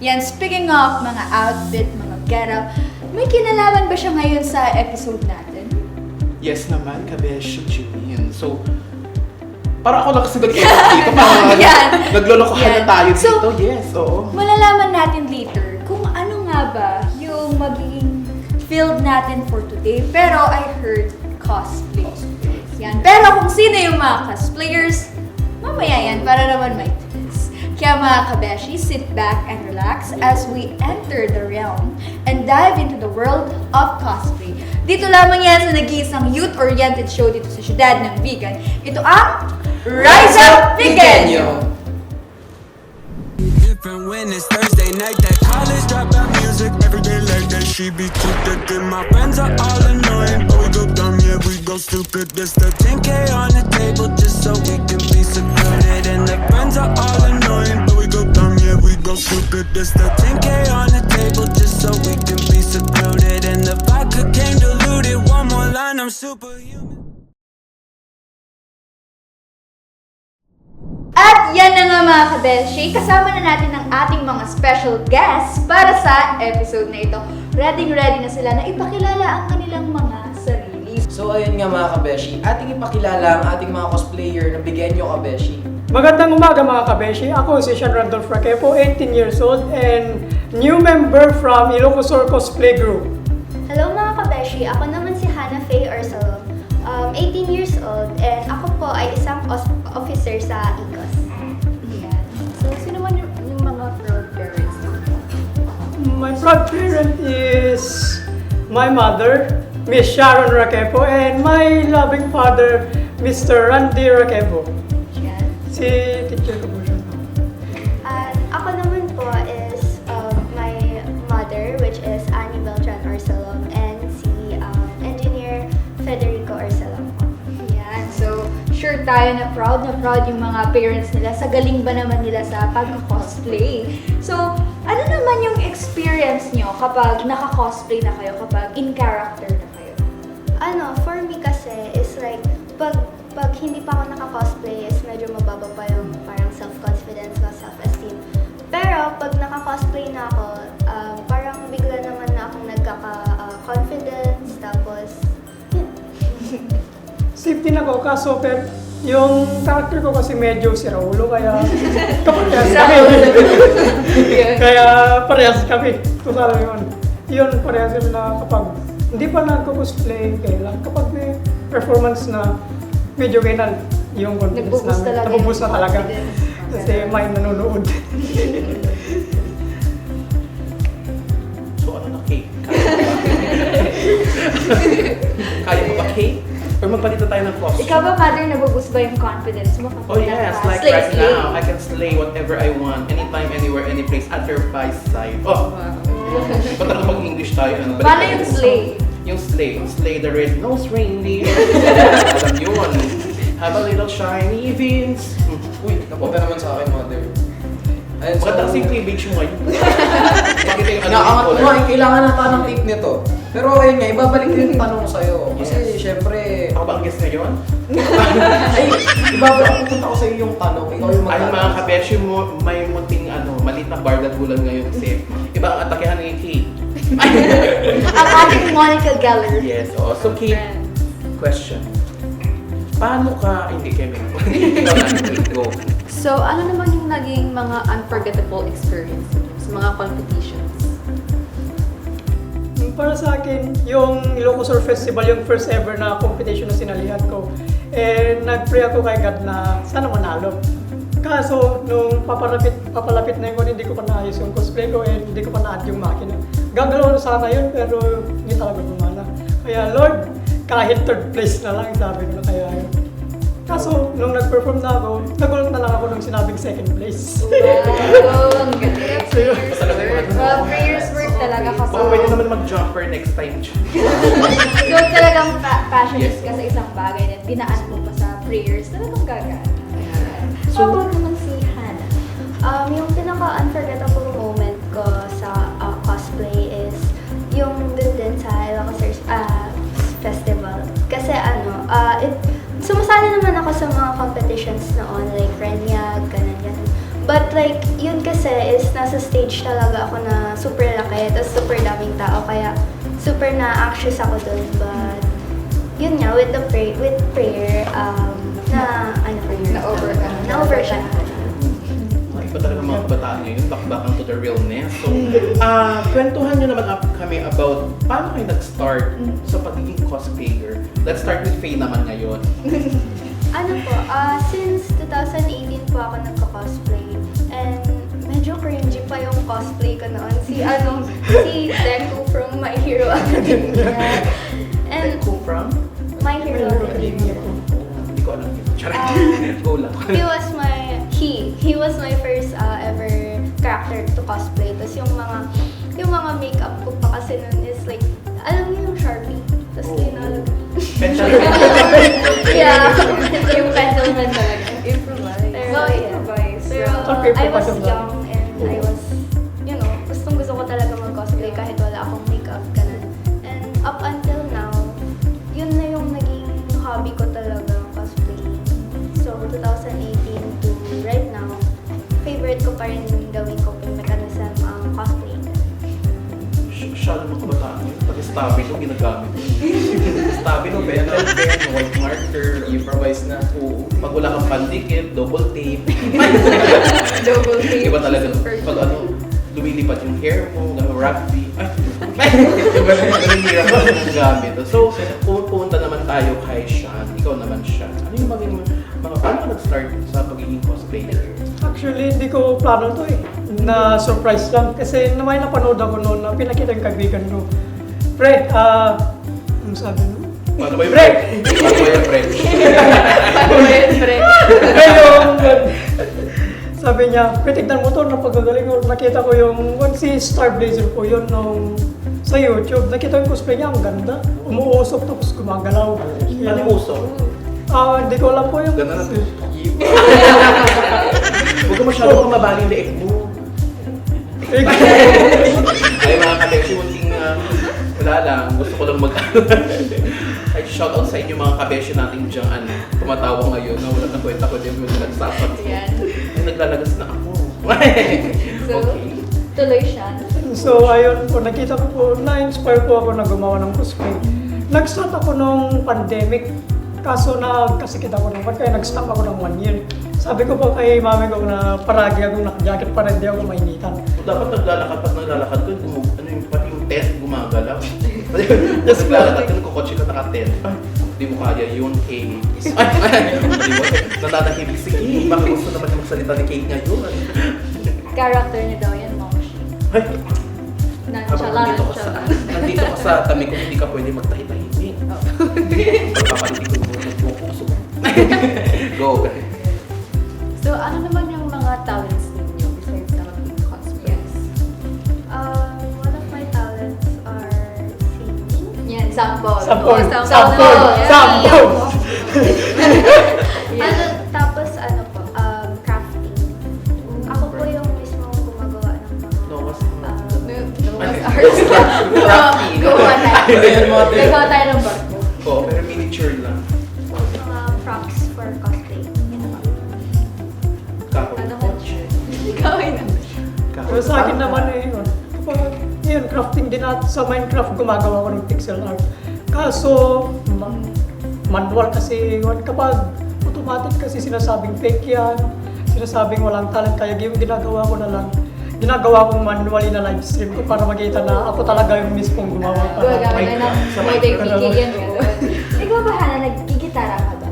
Yan, speaking of mga outfit, mga get-up, may kinalaman ba siya ngayon sa episode natin? Yes naman, Kabeshi Julian. So, para ako lang kasi nag-edit dito. Parang Yan. naglolokohan Yan. na tayo dito. So, Yes, oo. Malalaman natin later kung ano nga ba yung magiging field natin for today. Pero I heard cosplay. Yan. Pero kung sino yung mga cosplayers, mamaya yan para naman may twist. Kaya mga kabeshi, sit back and relax as we enter the realm and dive into the world of cosplay. Dito lamang yan sa nag-iisang youth-oriented show dito sa siyudad ng Vegan. Ito ang Rise Up Veganyo! Different when it's Thursday night, that college dropout music every day like that. She be too thick and my friends are all annoying, but we go dumb, yeah, we go stupid. This the 10K on the table just so we can be secluded. And like friends are all annoying, but we go dumb, yeah, we go stupid. This the 10K on the table just so we can be secluded. And the vodka came diluted. One more line, I'm superhuman. At yan na nga mga kabeshi, kasama na natin ang ating mga special guests para sa episode na ito. Ready na sila na ipakilala ang kanilang mga sarili. So ayun nga mga kabeshi, ating ipakilala ang ating mga cosplayer na Veganyo kabeshi. Magandang umaga mga kabeshi. Ako si Sean Randolph Raquepo, 18 years old and new member from Ilocosur Cosplay Group. Hello mga kabeshi, ako naman si Hannah Faye Arcelo, 18 years old, and ako po ay isang officer sa ICOS. Yan. So, sino man yung mga proud parents? My proud parent is my mother, Miss Sharon Raquepo, and my loving father, Mr. Randy Raquepo. Yan. Si teacher ko po siya. At ako naman po is my mother, which is Annie Beltran Arcelo, and si engineer Federico Arcelo. Yan. So, sure tayo na proud yung mga parents nila sa galing ba naman nila sa pag-cosplay. So, ano naman yung experience nyo kapag naka-cosplay na kayo, kapag in character na kayo? For me kasi is like, pag hindi pa ako naka-cosplay is medyo mababa pa yung parang self-confidence o self-esteem. Pero pag naka-cosplay na ako, parang bigla naman na akong nagkaka-confidence, tapos yun. Safety na ko, kaso yung character ko kasi medyo si Raulo, kaya kaparehas kami. Kaya parehas kami. Total yun. Yun, parehas kami na kapag hindi pa nagko-cosplay, kailan kapag may performance na medyo ganyan yung confidence Nagbo-boost namin. talaga Nagbo-boost yung na talaga. confidence. Kasi may nanonood. So, ano na, cake? Kaya mo ba cake? Or magpalito tayo ng costume? Ikaw ba, mother, nabuboost ba yung confidence mo? Oh yes, like Slay, right slay. now, I can slay whatever I want, anytime, anywhere, any place, at your by side. Oh! Ba't talaga mag-English tayo? Ano? Paano yung slay? Yung slay. Slay the red-nosed reindeer. Alam yun. Have a little shiny beans. Uy, Napunta naman sa akin mother. Ayun, maganda kasi yung cleavage mo ngayon. Bakit yung ano Inaangat yung mo, kailangan na tayo ng tape nito. Pero ayun nga, ibabalik ko yung tanong sa'yo. Kasi Yes. syempre, Ako ba ang guest ngayon? ay, ibabalik pupunta ko sa'yo yung tanong. Ikaw yung Ay, mga magtatanong. kabeshi mo, may munting malit na bar bulan ngayon kasi iba ang atakehan ni Kate. Ang ating Monica Geller. Yes, oh. So Kate, question. Paano ka, hindi Kevin. Ikaw na, Kate, go. So, ano naman yung naging mga unforgettable experience sa mga competitions? Para sa akin, yung Ilocosur Festival, yung first ever na competition na sinalihan ko, nag-pray ako kay God na sana manalo. Kaso, nung papalapit na yun, hindi ko pa naayos yung cosplay ko and hindi ko pa na-add yung makina. Gagalaw na sana yun, pero hindi talaga gumana. Kaya Lord, kahit third place na lang, sabi ko na kaya yun. Kaso, nung nag-perform na ako, nagulat na lang ako nung sinabing second place. Wow, ang ganda. Well, prayers work talaga kasi. Baka pwede naman mag-jumper next time. So talagang passionate Yes. ka sa isang bagay na dinaan mo pa sa prayers, talagang gagana. So, ako naman si Hannah. Yung pinaka-unforgettable moment ko sa cosplay is yung dun din sa Ilocos Festival. Kasi sumasali naman ako sa mga competitions noon, like Renyag, ganun. But like, yun kasi is nasa stage talaga ako na super laki, tapos super daming tao, kaya super na-anxious ako dun. But, yun nga, with prayer, na-overcome ko na. Iba talaga mga kabataan ngayon, bakbakang to the realness. So, kwentuhan nyo naman kami about paano kayo nag-start sa pagiging cosplayer. Let's start with Faye naman ngayon. Since 2018 po ako nagko-cosplay, and medyo cringy pa yung cosplay ko noon. Si Deku from My Hero Academia. And Who from? My Hero Academia. Hindi ko alam yun. Charot. Go lang. He was my first ever character to cosplay. Tapos yung mga makeup ko pa kasi nun is like, alam niyo yung Sharpie. Tapos linalagay. Pencil. Yeah. Yung pencil man talaga. Improvise. Pero, Improvise. Pero Okay, I was papasok lang. young and I was, gusto ko talaga mag-cosplay kahit wala akong makeup, ganun. And up until now, yun na yung naging hobby ko talaga, cosplaying. So, 2018 to right now, favorite ko pa rin yung gawing coping mechanism ang cosplaying. Siya naman kabataan ngayon. Pati stabilo ginagamit. Stabilo, pencil pen, white marker, Improvise na. Oo. Pag wala kang pandikit, double tape. Double tape. Iba talaga. Pag lumilipad yung hair mo, rugby. Iba hirap ang gamit. So, pupunta naman tayo kay Sean. Ikaw naman, Sean. Ano yung mga paano ka nag-start sa pagiging cosplayer? Actually, hindi ko plano to eh. Na-surprise lang. Kasi may napanood ako noon na pinakita yung kaibigan ko. Pre, ano sabi no? Paano ba yung break? Paano ba yung break? Ngayon, sabi niya, tignan mo to, napagagaling ko. Nakita ko yung si Star Blazer po yun nung sa YouTube. Nakita yung cosplay niya, ang ganda. Umuusok tapos gumagalaw. Ano yung uso? Hindi ko alam po yung... Ganda na. Huwag ka masyadong mabali yung leeg mo. Ay mga kabeshi, munting wala lang. Gusto ko lang ay shoutout sa inyo mga kabeshi natin dyan. Tumatawa ngayon na wala na kwenta ko din yung nagsasabi. Yan. Ay, naglalagas na ako. So, Okay. tuloy siya. So ayun po, nakita ko po, na-inspire po ako na gumawa ng cosplay. Nag-start ako nung pandemic. Kaso nagkasikit ako naman, kaya nag-stop ako ng 1 year. Sabi ko po kay mami ko na paragi akong naka-jacket para hindi ako mainitan. Dapat naglalakad ka, ano yung pati yung tent gumagalaw. Tapos naglalakad ka, nagkukotse ka naka-tent. Ay, hindi mo kaya yun, Kate. Ay, nananahimik si Kate. Bakit gusto naman yung magsalita ni Kate ngayon? Character niya daw yan, Moshi. Ay, Nonchalant. nandito ka sa tabi ko, hindi ka pwede magtahi-tahimik. Pagpapalitin ko yung puso. Go, guys. So, ano naman yung mga talents ninyo besides sa cosplays? One of my talents are singing. Yan, sample. Sample. Oh, Sample. Yan. Sample. Tapos crafting. Ako po yung mismo gumagawa ng mga Noah's Noah's Arts lang. Gawa tayo. Nagawa tayo ng barko. Oo, pero miniature lang. mga props for cosplay. Kako. Ano ka? Gawin na. Pero sa akin naman yun, crafting din at sa Minecraft gumagawa ko ng pixel art. Kaso, manual kasi yun, kapag automatic kasi sinasabing fake yan, sinasabing walang talent, kaya yung ginagawa kong manually na live stream ko para makita na ako talaga yung mismong gumawa. Gawin na Sa ng Minecraft. multi-piki yan. Ikaw ba, Hana, nagigitara ka ba?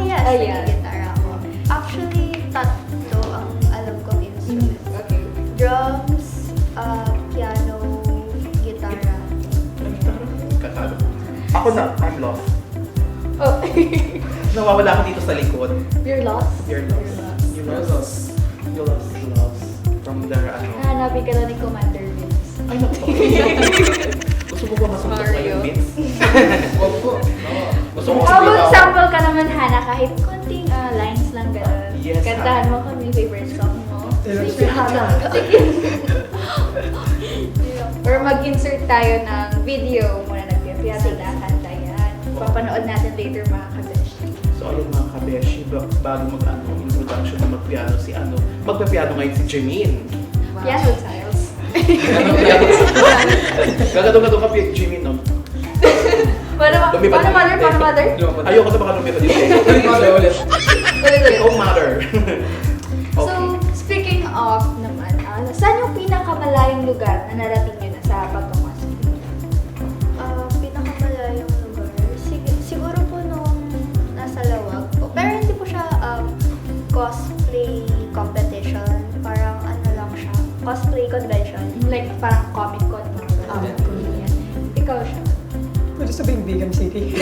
Yes, Ayan. nagigitara ako. Actually, tatlo ang alam kong instrument. Okay. Drums, piano, gitara. Kakalo. Ako na, I'm lost. Oh, Nawawala ako dito sa likod. you're lost? You're lost. You lost. You lost. From the, Hanapin ka lang ni Commander Vince. Ay, naku. Gusto mo ba masuntok Mario. ngayon, Vince? Huwag po. Gusto mo How sabihin about ako. sample ka naman, Hana, kahit konting lines lang gano'n. Yes, Kantahan mo kami, favorite song mo. Sige, Hana. Sige. Or mag-insert tayo ng video muna nagpipiyata na kanta yan. Papanood natin later mga kabeshi. So, So ayun mga kabeshi, bago introduction na magpiano si magpapiano ngayon si Jimin. Piano styles. Gagadong-gadong ka Jimin, no? Paano Lumipat. mother? Ayoko na baka lumipat dito. Ulit. Ulit. Oh, mother. So, Okay. speaking of naman, saan yung pinakamalayong lugar na narating nyo na sa pagkakosplay? Pinakamalayong lugar, siguro po nung nasa Lawag po. Pero hindi po siya cosplay competition. Parang ano lang siya, cosplay convention. Like, parang Comic-Con, mga ganun. Yan. Ikaw siya. Pwede sabihin Vegan City.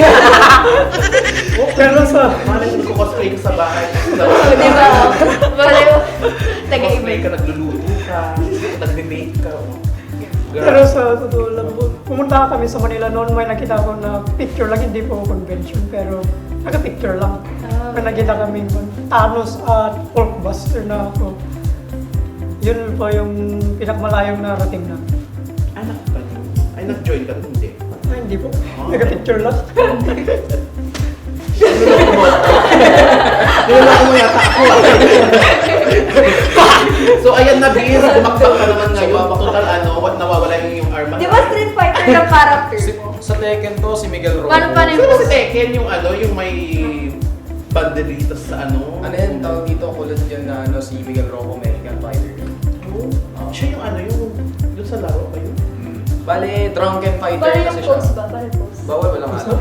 Pero sa... Malay mo cosplay ka sa bahay. Di ba? Bale mo. Cosplay Taga-ibig. ka, nagluluto ka, nagbe-bake ka. Oh. Pero sa totoo lang po, pumunta kami sa Manila noon, may nakita ko na picture lang, hindi po convention, pero naka-picture lang. May nakita kami Thanos at Hulkbuster na ako. Yun po yung pinakamalayong narating na. Anak ka niyo. Ay, nag-join ka rin, hindi. Ay, hindi po. Naka-picture lang. Niloloko mo yata ako. So ayan na, Biz, bumakbak ka naman ngayon. Total nawawala yung arma. Di ba Street Fighter yung character mo? Sa Tekken to, si Miguel Rojo. Paano yung Sino si Tekken yung yung may banderitas sa Ano yan, tawag dito, kulot yun na si Miguel Rojo, American Fighter. Oh, siya yung doon sa laro kayo. Bale, drunken fighter Bale yung kasi siya. pose ba? Bale pose. Bawal, walang ano.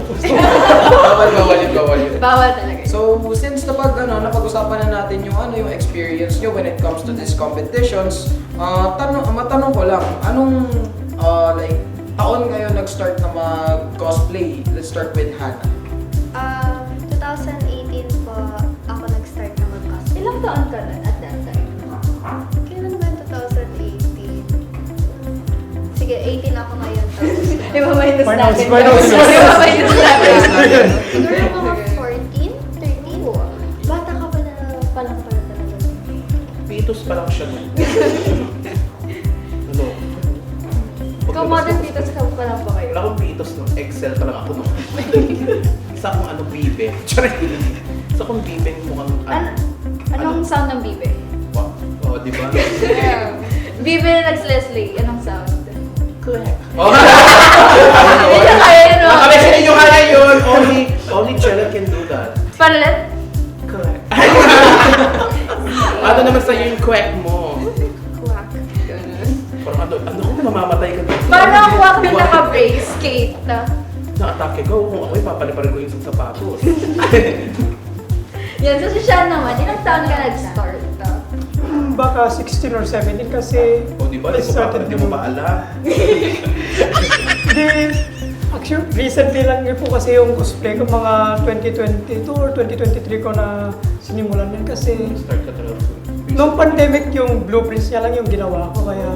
Bawal yun. Bawal talaga. So, since napag-usapan na natin yung yung experience nyo when it comes to these competitions, matanong ko lang, anong taon kayo nag-start na mag-cosplay? Let's start with Hannah. 2018 po ako nag-start na mag-cosplay. Ilang taon ka na at that time? Kailan ba yung 2018? Sige, 18 ako ngayon. Tapos, Iba-minus natin. Minus. Iba-minus natin. siguro mga 14, 13. Bata ka pa na palang pala talaga. Pitos pa lang siya nun. Ano? Ikaw modern dito sa pa lang ba kayo? Wala akong pitos nun. Excel pa lang ako nun. Isa akong bibe. Charay. Isa akong bibe mukhang Anong sound ng bibe? Wow. Oh, di ba? Bibe na nag-Leslie. Anong sound? Correct. Hindi na kaya no? Mga kabesi ninyo kaya yun. Only Chella can do that. Palit? Correct. Ano naman sa'yo yung quack mo? Quack. Ganun. Parang ano kung mamamatay ka dito? Parang quack na naka-brace skate na. Na-atake ko. Kung ako'y papaliparin ko yung sapatos. Yan, so si Sean naman, ilang taon ka nag-start? Baka 16 or 17 kasi... O di ba? Hindi mo pa alam. Actually, recently lang yun po kasi yung cosplay ko mga 2022 or 2023 ko na sinimulan yun kasi Start ka talaga. noong pandemic yung blueprints niya lang yung ginawa ko kaya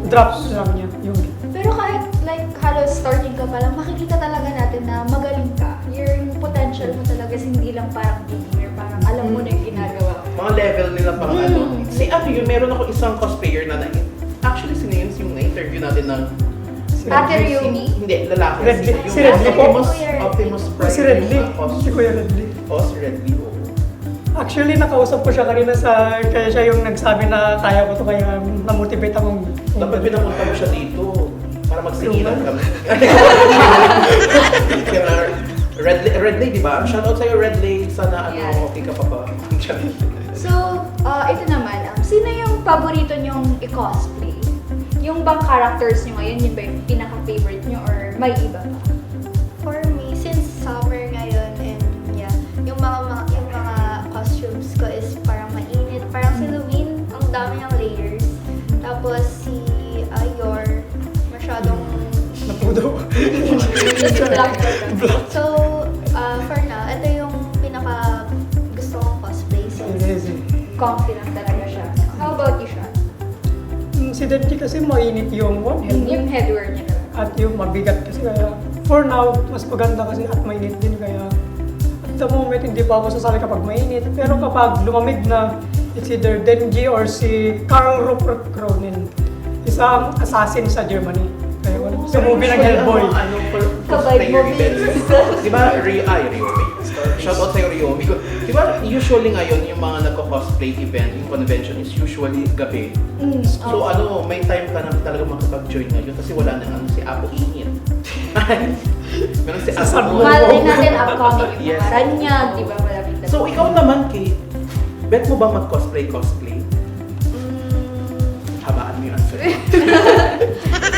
drops lang niya yung Pero kahit like halos starting ka pa lang, makikita talaga natin na magaling ka. Yung potential mo talaga, hindi lang parang beginner, parang alam mo na yung ginagawa mo. Mga level nila pang Si yun, meron ako isang cosplayer na actually sino yun yung na-interview natin ng Ate Ryumi? Hindi, lalaki. Redley. Yung Si Redley po. Optimus Prime. si Redley, yung, si Kuya Redley. si Redley, oo. Actually, nakausap ko siya kanina kaya siya yung nagsabi na kaya ko to kaya na-motivate akong Dapat pinapunta mo siya dito para magsingilan kami. Redley, di ba? Shoutout sa'yo, Redley. Sana Yeah. okay ka pa ba? So, ito naman, sino yung paborito nyong i-cosplay? Yung bang characters nyo ngayon, yun ba yung pinaka-favorite nyo or may iba pa? For me, since summer ngayon and yeah, yung mga costumes ko is parang mainit. Parang si Lumin, ang dami niyang layers. Tapos si Yor, masyadong napudo. Black. So, for now, ito yung pinaka gusto kong cosplay. Since Comfy lang talaga siya. How about you, Sean? Si Denji kasi mainit yung Yung headwear niya talaga. at yung mabigat kasi kaya for now, mas maganda kasi at mainit din kaya at the moment hindi pa ako sasali kapag mainit pero kapag lumamig na it's either Denji or si Karl Rupert Kronen, isang assassin sa Germany. Kaya wala. Sa movie ng Hellboy. Ano, Kabay mo, Di ba, Ryomi? Shoutout sa'yo, Ryomi. Di ba, usually ngayon, yung mga nagko-cosplay event, yung convention is usually gabi. So ano, may time ka na talaga makapag-join ngayon kasi wala nang si Apo Ingit. Meron si Apo. Mahal din natin upcoming yung Yes. mga Ranyag, di ba? Malapit na. So ikaw naman, Kate, bet mo ba mag-cosplay? Habaan mo yung answer.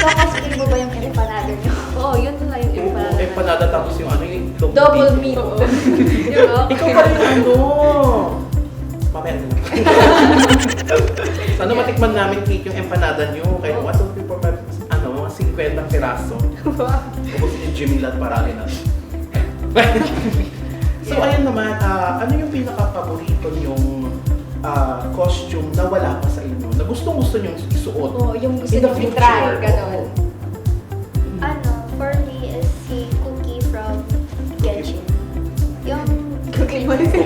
Cosplay mo ba yung empanada niyo? Oo, yun na lang yung Oo, empanada. empanada tapos yung ano yung log Double meat. meat. Di ba? Ikaw pa rin ano. Mamaya na. Sana matikman namin, Kate, yung empanada nyo. Kahit 1, 2, 3, 4, 5, ano, mga 50 piraso. Ubusin yung Jimmy Lat parali na. So ayun naman, ano yung pinaka-paborito yung costume na wala pa sa inyo? Na gustong-gusto nyo isuot? Oo, yung gusto in the nyo future? i-try, gano'n. Ano, for me is si Cookie from Genshin. Yung Cookie Monster.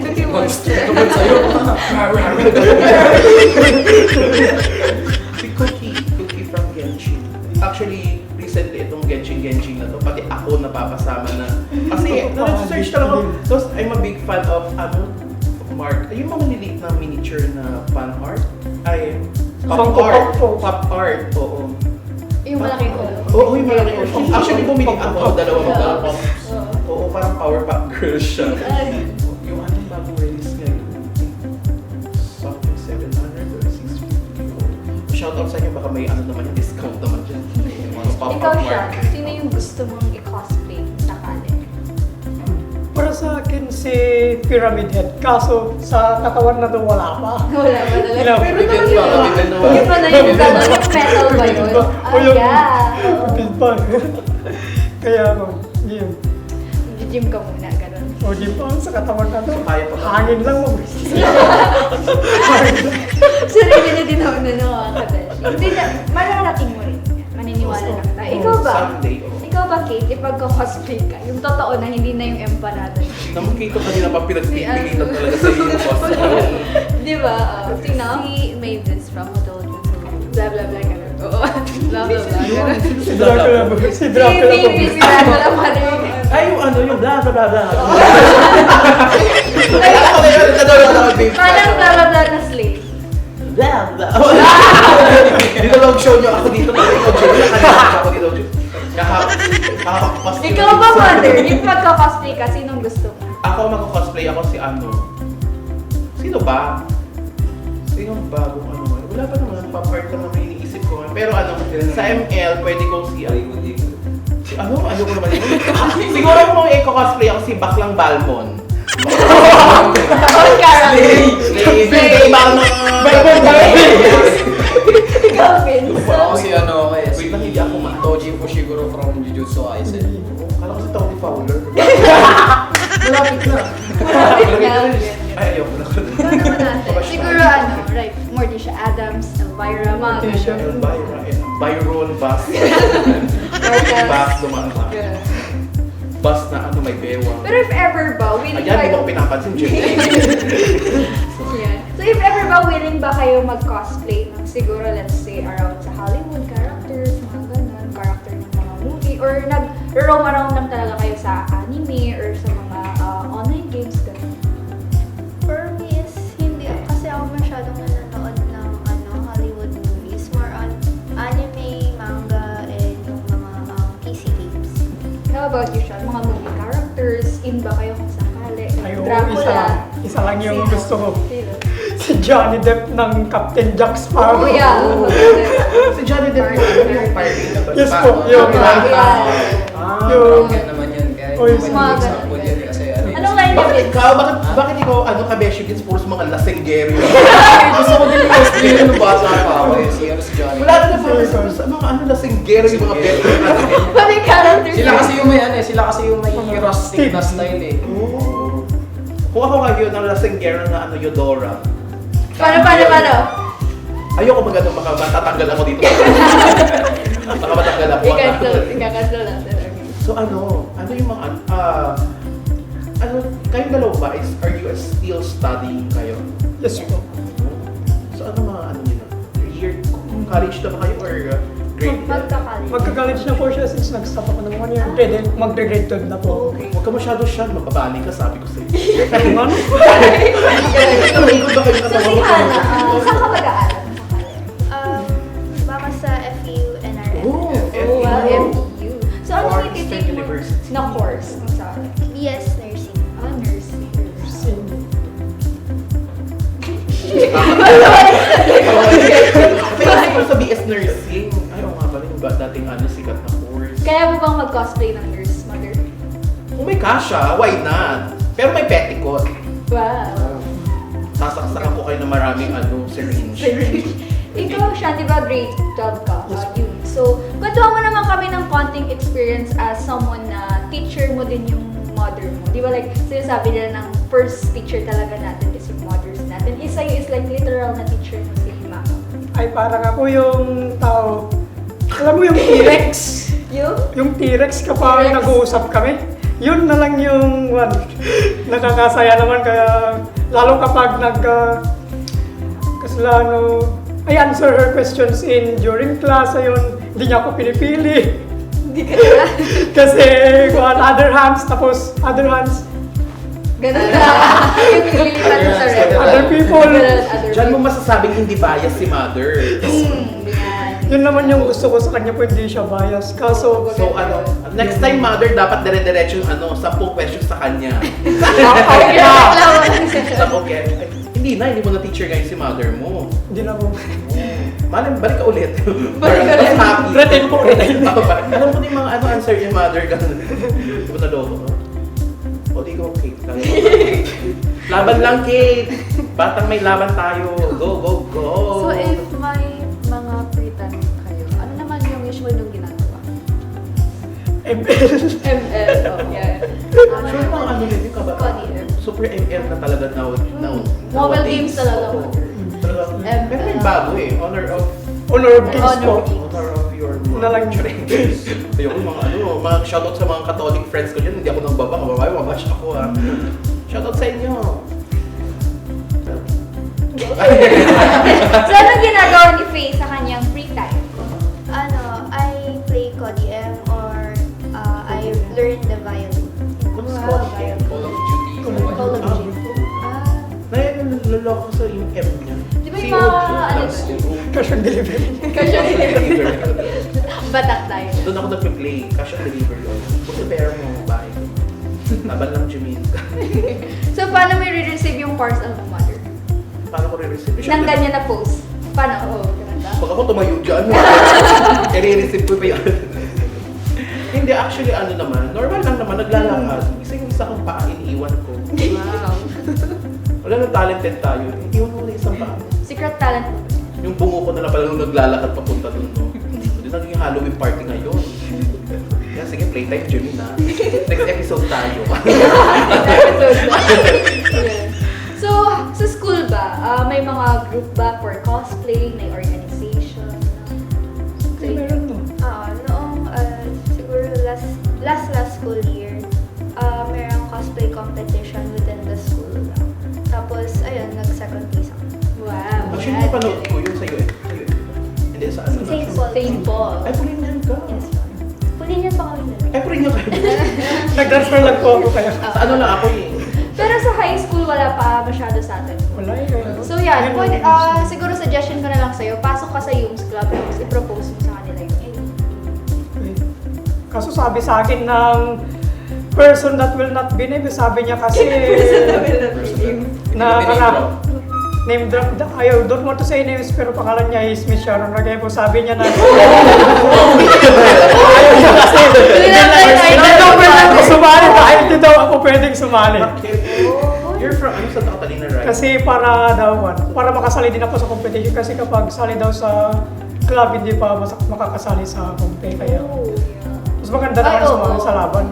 Cookie Monster. Tungkol sa'yo. Si Cookie from Genshin. Actually, recently itong Genshin na to, pati ako napapasama na. Kasi, na-search talaga ako. Tapos, I'm a big fan of, Mark. Yung mga niliit na miniature na fan art. Ay, pop Funko art. Pop. Pop art, oo. Yung malaking ulo. Oo, yung malaki. Actually, bumili ako dalawang pops. Oo, parang power pack girl siya. Yung anong bagong release ngayon? Something 700 or 650. Shoutout sa inyo, baka may ano naman yung discount naman dyan. Yung mga pop-up Ikaw siya, market. sino yung gusto mong i-cosplay sakali? Para sa akin si Pyramid Head. Kaso sa katawan na doon wala pa. Wala ba talaga? Ilang Pero naman Bigyan yun. pa, bigyan na. Yung pa na yung gano'n, yung metal ba yun? O yung Oo. big bag. Kaya ako, yun. Gym ka muna, gano'n. O di pa sa katawan na doon. Kaya pa ba? Hangin lang mo. Sarili na din ako na nakakadash. Hindi na, mararating mo rin. Maniniwala lang tayo. Ikaw ba? Someday, oo. Ikaw ba, Kate, ipag-cosplay ka? Yung totoo na hindi na yung empanada. Namukito kanina pa pinagpipilitan talaga sa iyo yung costume. Di ba? Sino? Si Mavis from Hotel Transylvania. Blah, blah, blah, ganun. Oo. Blah, blah, blah, ganun. Si Dracula po. Si Si Dracula po. Baby, si Dracula Mother. Ay, yung ano, yung blah blah blah blah. Parang blah blah blah na slave. Blah blah. Dito lang show nyo ako dito. Ako dito. Kakakpas. Ikaw ba, Mother? Yung pagka-cosplay ka, sinong gusto mo? Ako magko-cosplay ako si ano. Sino ba? Sino bagong ano man? Wala pa naman. Pa-part lang naman iniisip ko. Pero ano, sa ML, pwede kong si ano? Ano ko naman yun? Siguro kung i-cosplay ako si Baklang Balmon. Slay! Balmon! Ikaw, Vince. Ako si ano, kaya si Wait lang, hindi ako ma. Toji Fushiguro from Jujutsu Kaisen. Kala ko si Tony Fowler. Malapit na. Ay, ayoko na. Siguro ano, right, Morticia Adams, Elvira, mga Morticia. ganun. Byron Bass. Bass dumaan sa akin. Bass na ano, may bewang. Pero if ever ba, willing Ayan, di kayo... mo ko pinapansin, Jim. Yan. So if ever ba, willing ba kayo mag-cosplay ng siguro, let's say, around sa Hollywood characters, mga ganun, character ng mga movie, or nag-roam around lang talaga kayo sa anime or sa mga online games, ganun? For me is hindi kasi ako masyadong nanonood ng Hollywood movies. More on anime, manga, and yung mga PC games. How about you, Sean? Mga movie characters, in ba kayo kung sakali? Ay, oo, Dracula. isa lang yung Sino? gusto ko. Sino? Si Johnny Depp ng Captain Jack Sparrow. Oh, yeah. Si Johnny Depp yung pirate. Yes po, yung Yung yan naman yun. Kaya Oh, yung pwede mga example ganun. yan kasi ano. Anong line niya, Bakit Vince? ikaw? Bakit ikaw, kabeshi kids, puros mga lasenggero? Gusto ko din yung cosplay nung bata pa ako eh. Si Johnny. Wala na sa mga lasenggero, yung mga veteran natin. Pati characters. Sila kasi yung may sila kasi yung may rustic na style eh. Oo. Kung ako ngayon ng lasenggero na Eudora, Paano? ayoko magano makatatanggal ako dito. Baka matanggal ako. I-cancel natin. So ano yung mga, kayong dalawa ba are you still studying kayo? Yes po. So ano mga year, college na ba kayo or Grade 11. Magka-college. Magka-college na po siya since nag-stop ako ng 1 year. Pwede, mag-grade 12 na po. Huwag ka masyado siya, mababali ka, sabi ko sa'yo. Ano? Nalingkod ba kayo So kasama si mo? Hana, saan ka mag-aaral? Baka sa FEU NRM. Oh, Oh, well, MTU. So ano Or yung Eastern ititake mo University. na course kung saan? BS Nursing. Nursing. Kaya ako sa BS Nursing. Ay, oo nga pala yung dating sikat na course. Kaya mo bang mag-cosplay ng nurse, mother? Kung may kasha, why not? Pero may petticoat. Wow. Sasaksakan ko kayo ng maraming syringe. Ikaw siya, di ba grade 12 ka? Yun. So, kwentuhan mo naman kami ng konting experience as someone na teacher mo din yung mother mo. Di ba like, sinasabi nila ng first teacher talaga natin is yung mothers natin. Isa yung is like literal na teacher mo si mama. Ay, parang ako yung tao. Alam mo yung T-Rex? Yung? Yung T-Rex kapag T-Rex. nag-uusap kami. Yun na lang yung nakakasaya naman kaya lalo kapag kaslano I answer her questions during class ayun, hindi niya ako pinipili. Hindi ka na. Kasi other hands, tapos other hands, Ganun na. Yung nililipat mo sa rep. other people. Diyan mo masasabing hindi bias si mother. Yun naman yung gusto ko sa kanya po, hindi siya bias. Kaso, So next time mother, dapat dire-diretso yung 10 questions sa kanya. out na. 10 questions. Hindi mo na teacher ngayon si mother mo. Hindi na po. Malam, balik ka ulit. Balik ka ulit. Happy. Retain po, retain. Alam mo na yung mga answer yung mother ka. Di ba naloko ka? O di ko, Kate. Laban lang, Kate. Batang may laban tayo. Go, go, go. So if may mga free time kayo, ano naman yung usual yung ginagawa? ML. ML. Oh, yeah. Sure mga ano rin yung kabataan. Funny, eh. Super ML na talaga now. Mobile games talaga. Talaga. Pero may bago eh. Honor of Honor of Kings po. Honor of your Na lang. Ayoko mga mga shoutout sa mga Catholic friends ko dyan. Hindi ako nagbaba. Mababae, mabash ako ah. Shoutout sa inyo. So, ano ginagawa ni Faye sa kanyang free time? I play CODM or I learn the violin. Call of Duty. Call of Duty. Naloloko ko sa yung M niya. Di ba yung mga ano Cash on delivery. Cash on delivery. Batak tayo. Doon ako nagpe-play. Cash on delivery. Buti pera mo, bye. Laban lang, Jimin. So, paano may re-receive yung parcel ng mother? Paano ko re-receive? Nang ganyan na post. Paano? Oo, ganun ba? Pag ako tumayo dyan, i-receive ko pa yan. Hindi, actually ano naman, normal lang naman, naglalakad. Isa kong paa, iniiwan ko. Wow. Wala nang talented tayo. Iniiwan ko na isang paa. Secret talent mo. Yung bungo ko na pala nung naglalakad papunta dun, no? Hindi naging Halloween party ngayon. Kaya sige, playtime Jimmy na. Next episode tayo. Yeah. So, sa school ba, may mga group ba for cosplay, may organization? Meron mo. Noong siguro last school year, mayroong cosplay competition within the school. Tapos, ayun, nag-second place ako. Wow. Actually, napanood ko yun sa'yo eh. Hindi, sa ano? St. Paul. St. Paul. Ay, Pulinian ka. Yes, ma'am. Pulinian pa kami dalawa. Ay, Pulinian kayo. Nag-transfer lang po ako kaya. Sa ano lang ako eh. Pero sa high school, wala pa masyado sa atin. Wala eh. kaya- So yan, siguro suggestion ko na lang sa'yo, pasok ka sa Youth Club, tapos i-propose mo sa kanila yung Kaso sabi sa akin ng person that will not be named, sabi niya kasi na name drop, I don't want to say names pero pangalan niya is Miss Sharon Ragebo. Sabi niya na ayaw niya kasi nag-offer ako sumali dahil hindi daw ako pwedeng sumali. You're from, ano sa Catalina, right? Kasi para makasali din ako sa competition kasi kapag sali daw sa club hindi pa makakasali sa compete kaya mas maganda naman Ay, oo. sumali sa laban.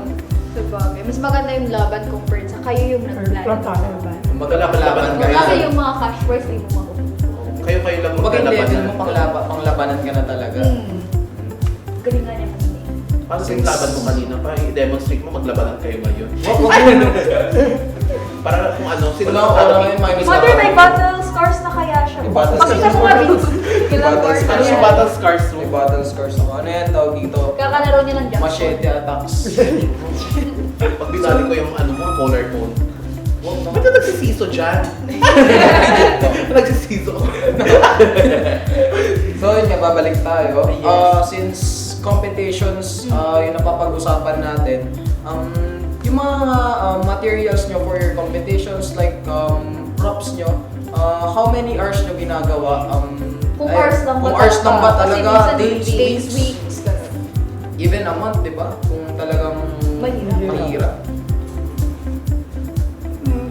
Sabagay. Mas maganda yung laban compared sa kayo yung nag-plan. Plan tayo. Magkalaban ka Kasi na. yung mga cash prize, hindi mo makukuha. Kayo lang Kumbaga yung level maglalabanan. mo panglabanan ka na talaga. Galing nga niya kasi. Paano yung laban mo kanina pa? I-demonstrate mo, maglabanan kayo ngayon. Para kung ano, sino Wala ko alam yung minus Mother, may battle scars na kaya siya. May battle Pakita scars. mo nga, Vince. Kailangan Battle scars. ano yung battle scars mo? battle scars ako. Ano yan tawag dito? Kakalaro niya ng jump. Machete attacks. Pag binali ko yung ano mo, collar tone. Ba't na nagsisiso dyan? Nagsisiso. So yun nga, babalik tayo. Yes. Since competitions, yung napapag-usapan natin, yung mga materials nyo for your competitions, like props nyo, how many hours nyo ginagawa? Kung hours lang ba kung hours lang ba Kasi talaga? minsan Days, days, weeks? weeks. ganun. Even a month, di ba? Kung talagang mahirap.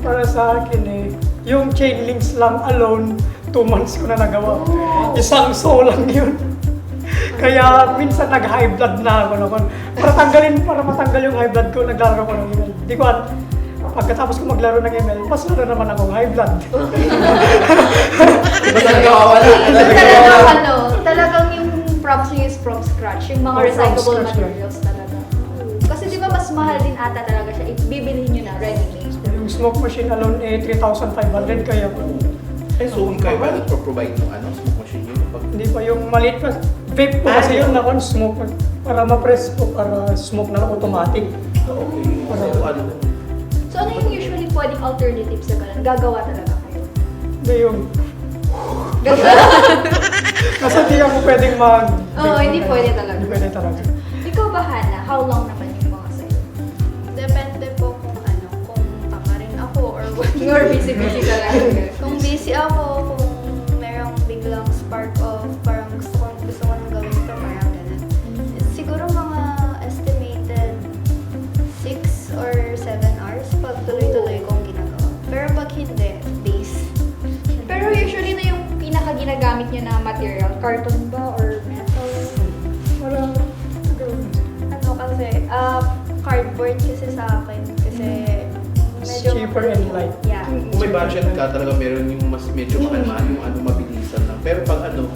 Para sa akin yung chain links lang alone, 2 months ko na nagawa. Isang show lang yun. Kaya minsan nag-high blood na ako noon. Para matanggal yung high blood ko, naglaro ko ng ML. Di ko at pagkatapos ko maglaro ng ML, mas laro naman akong high blood. Basta nagkawawala. Talagang yung props niya is from scratch. Yung mga Oh, from recyclable scratch, materials talaga. Kasi di ba mas mahal din ata talaga siya. Bibilihin nyo na ready-made. Yung smoke machine alone 3,500 kaya So, kayo ba nagpo-provide ng ano, smoke machine yun? hindi pa yung maliit pa. Vape po kasi yun na smoke para ma-press po, para smoke na lang automatic. Okay. So, ano? So ano yung usually pwedeng alternatives sa ganun? Gagawa talaga kayo? Hindi yung kasi hindi ako pwedeng mag... Oo, hindi pwede talaga. Hindi pwede talaga. Ikaw ba, Hannah? How long naman yung mga sa'yo? Depende po kung kung tama rin ako or what. Or busy-busy ka lang. Kung busy ako, kung merong biglang spark of parang gusto ko nang gawin ito, parang ganun. Siguro mga estimated 6 or 7 hours pag tuloy-tuloy kong ginagawa. Pero pag hindi, days. Pero usually na yung pinaka-ginagamit nyo na material, carton ba or metal? Para... Ano kasi, cardboard kasi sa akin. Kasi medyo Cheaper and light. Yeah. Kung may budget ka, talaga meron yung mas medyo mahal yung ano, mabilisan lang. Pero pag ano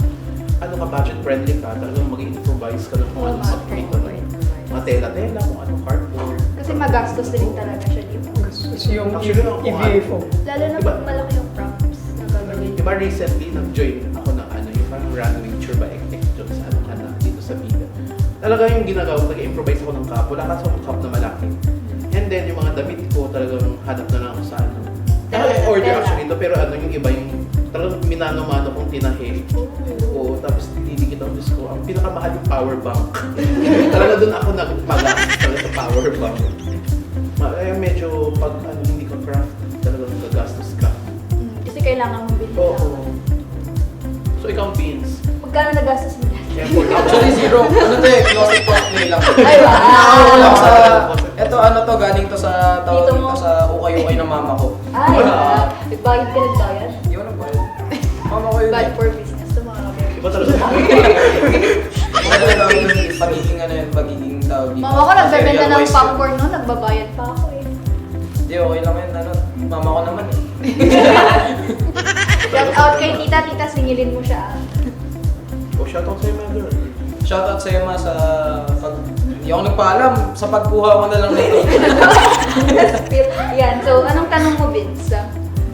ka budget friendly ka, talagang mag-improvise ka lang kung ano sa dito na mga tela-tela, kung ano cardboard. Kasi magastos din talaga siya, di ba? Kasi yung Actually, ang EVA po. Lalo na pag malaki yung props na gagawin. Diba recently, nag-join ako ng ano, yung parang runway tour ba dito sa ano, dito sa Biga. Talaga yung ginagawa, nag-improvise ako ng cup. Wala kasi akong cup na malaki. And then yung mga damit ko, talagang hanap na lang ako sa ano. Order actually ito, pero ano, yung iba yung talagang minano-mano kong tinahe. Oo, tapos didikit ang Diyos ko. Ang pinakamahal yung power bank. Talaga doon ako nagpagas talaga sa power bank. Kaya medyo pag ano, hindi ka craft, talagang gagastos ka. Kasi kailangan mong bilhin Oo. lang. So ikaw, Beans, Magkano nagastos mo dyan? Actually, zero. Ano to closet cosplay lang. Ay, wow! Ako lang sa... Ito ano to, galing to sa tawag Dito mo? dito sa ukay-ukay ng mama ko. Ay, nagbayad ka nagbayad? Di ko na ba? Mama ko yun Bad eh. for business to mga kapatid. iba talaga Ano yung tawag yun? Pagiging ano yun, pagiging tawag dito. Mama ko nagbebenta ng Material-wise yun. popcorn no, nagbabayad pa ako eh. Hindi, okay lang yun. Ano, mama ko naman eh. Shout out kay tita, singilin mo siya. Oh, shoutout sa'yo, mother. Shoutout sa'yo ma sa pag... Hindi ako nagpaalam sa pagkuha ko na lang nito. Yan, so anong tanong mo, Vince?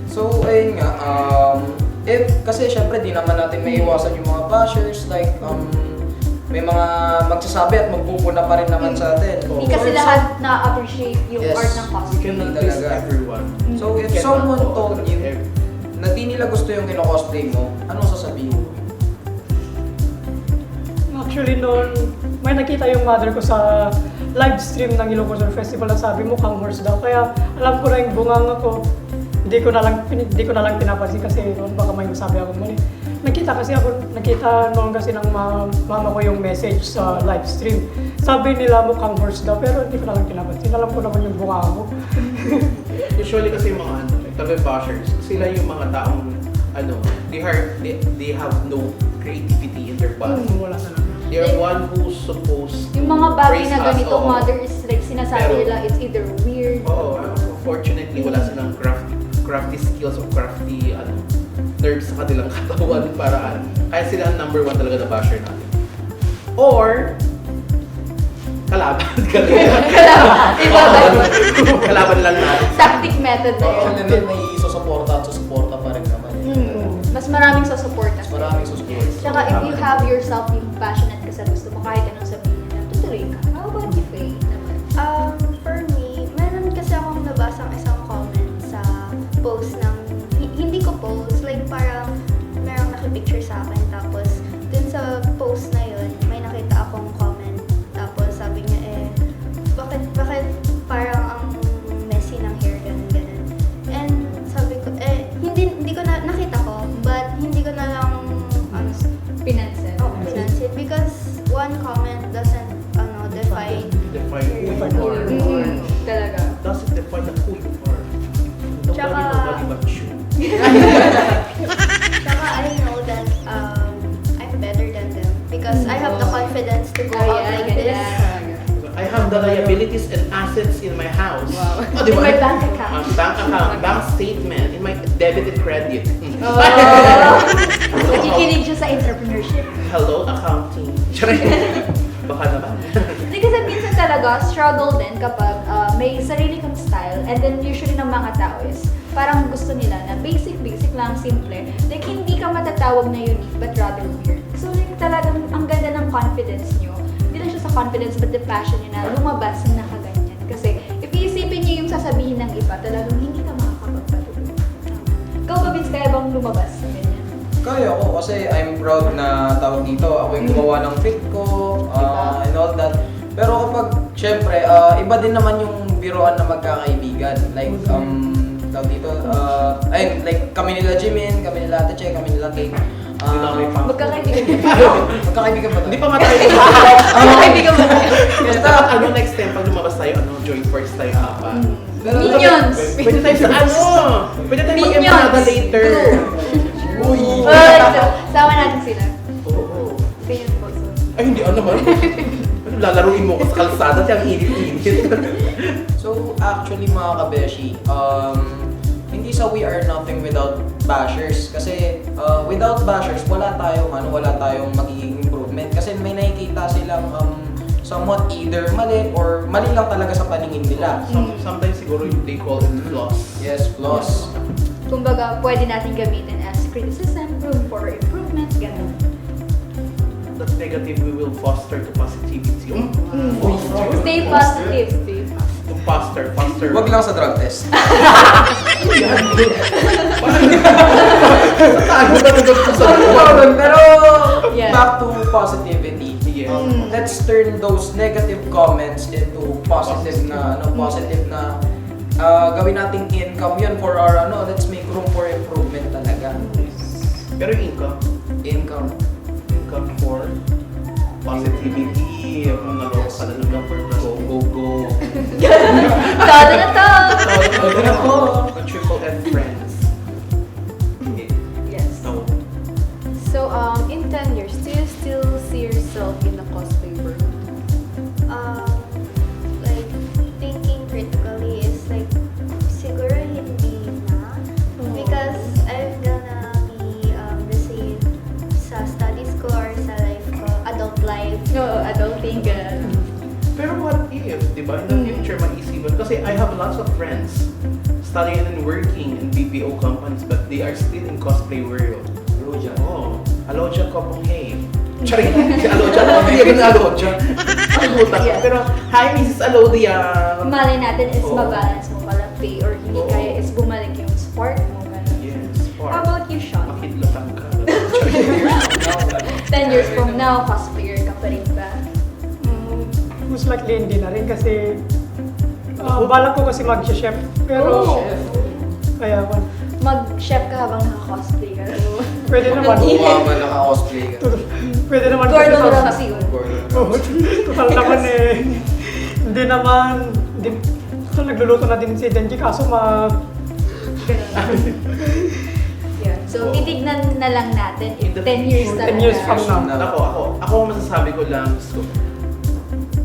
So, ayun nga, kasi syempre di naman natin may iwasan yung mga bashers, like, may mga magsasabi at magpupuna pa rin naman sa atin. Hindi kasi lahat na-appreciate yung Yes. art ng We costume. cannot Talaga. please everyone. So, if We cannot someone all told you na di nila gusto yung kino-cosplay mo, anong sasabihin mo? Actually noon, may nakita yung mother ko sa live stream ng Ilocos Festival at sabi mo kang horse daw. Kaya alam ko na yung bunganga ko, hindi ko na lang pinapansin kasi noon baka may masabi ako mali. Nakita noon kasi ng mama ko yung message sa live stream. Sabi nila mukhang horse daw pero hindi ko na lang pinapansin. Alam ko naman yung bunganga ko. Usually kasi yung mga ano, talagang bashers, sila yung mga taong ano, they have no creativity in their body. Wala talaga. They are one who's supposed Yung mga bagay praise na us, ganito, oo. mother is like sinasabi Pero- nila it's either weird Oo, fortunately wala silang crafty skills o crafty nerves sa kanilang katawan para kaya sila ang number 1 talaga na basher natin. Or kalaban. Iba ba yun? Kalaban lang natin. Tactic method na yun. And then may susuporta at susuporta pa rin naman. Mas maraming sa support. Mas maraming susuporta. Tsaka if you have yourself yung passionate gusto mo kahit anong sabihin nila, tutuloy ka. How about you, Faye, naman? For me, meron kasi akong nabasang isang comment sa post ng, hindi ko post, like parang merong nakipicture sa akin, tapos dun sa post na yun, may nakita akong comment, tapos sabi niya bakit parang ang messy ng hair, ganun. And sabi ko, hindi ko na, nakita ko, but hindi ko na lang, Pinansin. pinansin, because one comment doesn't, define Define who you are. Talaga. Doesn't define who you are. Tsaka- Nobody but you. Saka I know that I'm better than them because I have the confidence to go out like this. I have the liabilities and assets in my house. Wow. Oh, di In ba? my bank account. Bank account, bank statement, in my debit and credit. Oh. Nakikinig siya sa entrepreneurship. Hello, accounting. Baka naman. Hindi kasi minsan talaga, struggle din kapag may sarili kang style and then usually ng mga tao is parang gusto nila na basic lang, simple. Like, hindi ka matatawag na unique but rather weird. So, like, talagang ang ganda ng confidence nyo. Hindi lang siya sa confidence but the passion nyo na lumabas na nakaganyan. Kasi, if iisipin nyo yung sasabihin ng iba, talagang hindi ka makakapagpatuloy. Ikaw ba, Vince, kaya bang lumabas na ganyan? Kaya ko kasi I'm proud na tawag dito. Ako yung gumawa ng fit ko and all that. Pero kapag, syempre, iba din naman yung biroan na magkakaibigan. Like, tawag dito, ayun, like kami nila Jimin, kami nila Ate Che, kami nila Kate. Magkakaibigan Magkakaibigan ba tayo? Hindi pa nga tayo. Magkakaibigan ba tayo? Basta, ano next time, pag lumabas tayo, joint force tayo pa. Minions! Pwede tayo sa Pwede tayo Minions! mag-empada later. Uy! Sama natin sila. Oo. Opinion po. Ay, hindi naman. Lalaruin mo ko sa kalsada, ang init-init. So, actually mga kabeshi, hindi sa We Are Nothing without bashers. Kasi without bashers, wala tayong magiging improvement. Kasi may nakikita silang somewhat either mali or mali lang talaga sa paningin nila. Sometimes siguro they call it flaws. Yes, flaws. Kumbaga, pwede natin gamitin as criticism, room for improvement, gano'n. That negative we will foster to positivity. Stay positive. To faster. Wag lang sa drug test. Pero Yeah. back to positivity. Yeah. Let's turn those negative comments into positive na gawin nating income yun for our let's make room for improvement talaga. Pero income for positivity. Kung naloko ka na ng go. Todo na to! Pwede na po. Triple F friends. Yes. No. So, in 10 years, do you still see yourself in the cosplay world? Like thinking critically is like siguro hindi na because I'm gonna be the same sa studies ko or sa life ko, adult life. No, adulting, gano'n. Pero what if, di ba, in the future, mag-isipan? Kasi I have lots of friends studying and working in BPO companies, but they are still in cosplay world. Alodia. Oh, Alodia Copenhagen. Charing, si Alodia. Alodia. Ang butas. Yeah. Pero, hi, Mrs. Alodia. Malay natin is Oo. mabalance mo pala pay or hindi Oo. kaya is bumalik yung sport mo, gano'n. Yes, How about you, Sean? Makidlatan ka. 10 years from now, cosplayer ka pa rin ba? Most likely hindi na rin kasi balak ko kasi mag-chef. Pero, Oh. kaya Mag-chef ka habang naka-cosplay ka. pwede naman. Bumawa naka-cosplay ka. Pwede naman. Gordon kasi- Ramsay yun. Oo, total naman hindi naman, nagluluto na din si Denji kaso Ganun. Yeah. So, titignan na lang natin if 10 years 10 talaga. years from now. Ako masasabi ko lang, so,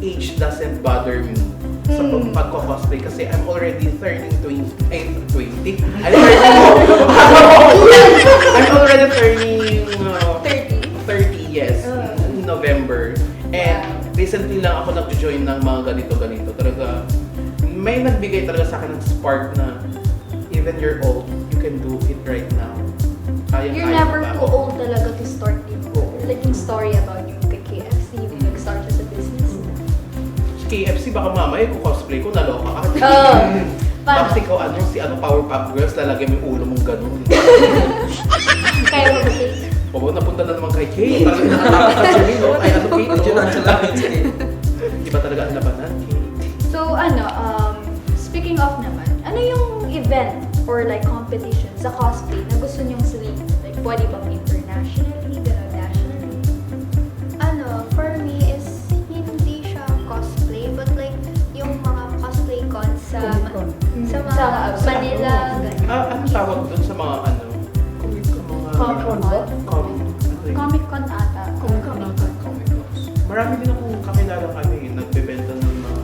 age doesn't bother me sa pagko-cosplay kasi I'm already turning 20. I'm already turning 30, yes, in November. And recently lang ako nag-join ng mga ganito-ganito. Talaga, may nagbigay talaga sa akin ng spark na even you're old, you can do it right now. You're never too old talaga to start yung like yung story about yung kay KFC, yung KFC, baka mamaya kung cosplay ko, naloka ka. Oo. Tapos ikaw, si Powerpuff Girls, lalagyan mo yung ulo mong gano'n. Kaya mo ba, Kate? Oo, napunta na naman kay Kate. Talagang nakakatawa ka sa no? Ay, ano, Kate? Yun ang challenge. Iba talaga ang labanan, Kate. So, speaking of naman, ano yung event or like competition sa cosplay na gusto nyong salihan? Like, pwede bang internationally, gano'n, nationally? For me is hindi siya cosplay, but like yung mga cosplay cons sa Comic-Con. sa mga Sa Manila, ganyan. Anong tawag doon sa mga ano? Mga Comic-Con ba? Comic-Con ata. Comic-Con ata. Marami din akong kakilala nagbebenta ng mga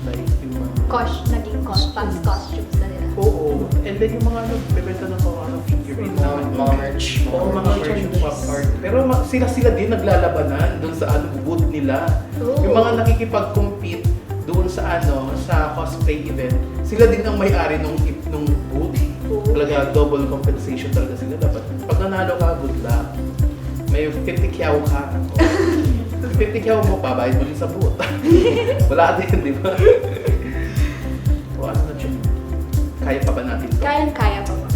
like yung mga... Naging costumes na nila. Oo. And then yung mga nagbebenta ng mga figurine Mga merch. Oo, mga merch yung pop art. Pero sila din naglalabanan doon sa booth nila. Oo. Yung mga nakikipag-compete doon sa sa cosplay event, sila din ang may-ari nung booth. Talaga double compensation talaga sila dapat. Pag nanalo ka, good luck. May 50 kyaw ka. 50 kyaw mo, babayad mo din sa booth. Wala din, di ba? O ano na dyan? Kaya pa ba natin to? Kayang-kaya pa ba?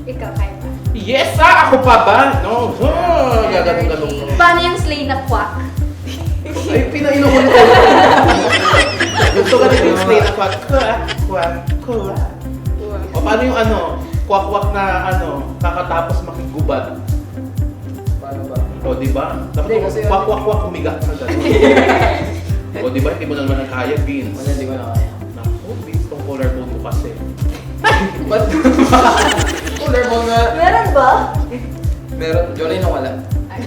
Ikaw, kaya pa? Yes! Ako pa ba? No! Gaganong-ganong. Paano yung slay na quack? Ay, pinainom ko nito. Gusto ka rin yung slay na kwak. Kwak. O paano yung kwak-kwak na kakatapos makigubat? Paano ba? O di ba? Hindi, kasi Kwak-kwak-kwak, humiga ka gano'n. O di ba, hindi mo naman kaya, Vince. Wala, hindi ko na kaya. Naku, Vince, tong collarbone mo kasi. Ba't? Cooler mo nga. Meron ba? Meron. Jolene na wala. Ay.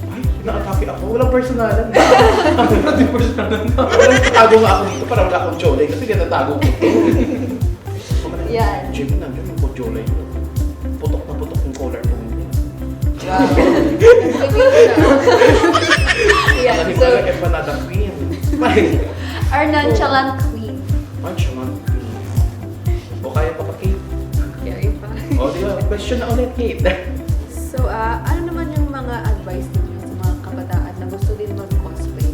Ay, nakatapi ako. Walang personalan. Walang personalan. Walang tatago nga ako dito para wala akong jolay kasi tinatago ko. Yan. Jimmy, nandiyan yung jolay ko. Putok na putok yung collarbone niya. Yeah. Yeah, Ano so, yung empanada queen? our nonchalant queen. Manchaman queen. O kaya pa pa, Kate? Carry pa. O di ba, question na ulit, Kate. So, ano naman yung mga advice niyo sa mga kabataan na gusto din mag-cosplay?